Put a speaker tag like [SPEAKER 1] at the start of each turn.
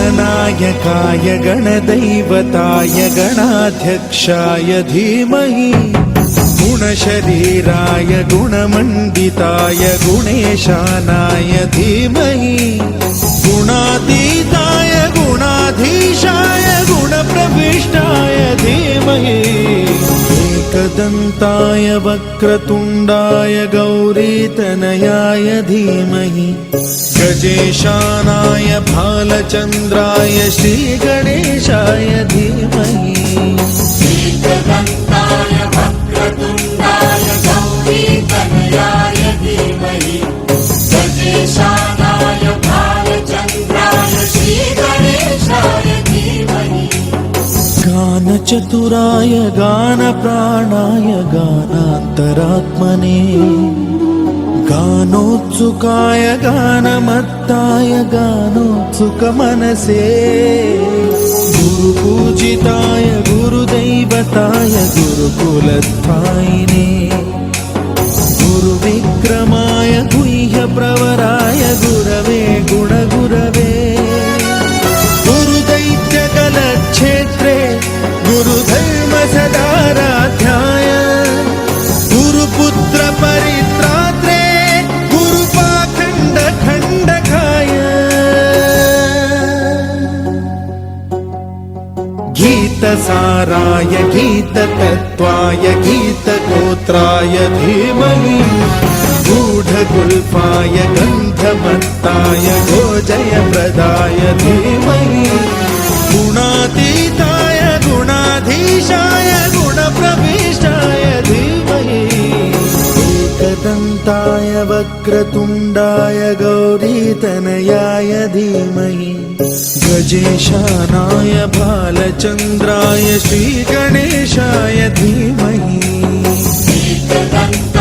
[SPEAKER 1] गणनायकाय गणदैवताय गणाध्यक्षाय धीमहि गुणशरीराय गुणमण्डिताय गुणेशानाय धीमहि गुणातीताय गुणाधीशाय गुणप्रविष्टाय धीमहि एकदन्ताय वक्रतुण्डाय गौरीतनयाय धीमहि गजेशानाय भालचन्द्राय श्रीगणेशाय धीमहि
[SPEAKER 2] एकदन्ताय वक्रतुण्डाय गौरीतनयाय धीमहि गजेशानाय भालचन्द्राय श्रीगणेशाय धीमहि
[SPEAKER 1] गानचतुराय गानप्राणाय गानान्तरात्मने गानोत्सुकाय गानमत्ताय गानोत्सुकमनसे गुरुपूजिताय गुरुदैवताय गुरुकुलस्थायिने गुरुविक्रमाय गुह्यप्रवराय गुरवे गुणगुरवे गुरुदैत्यकलक्षेत्रे गुरुधर्मसदाराध्याय गुरुपुत्रपरित्रात्रे गुरुपाखण्डखण्डकाय गीतसाराय गीततत्त्वाय गीतगोत्राय धीमहि गूढगुल्फाय गन्धमत्ताय गोजयप्रदाय धीमहि गुणातीताय गुणाधीशाय गुणप्रविष्टाय धीमहि एकदन्ताय वक्रतुण्डाय गौरीतनयाय धीमहि गजेशानाय भालचन्द्राय श्रीगणेशाय धीमहि
[SPEAKER 2] एकदन्ताय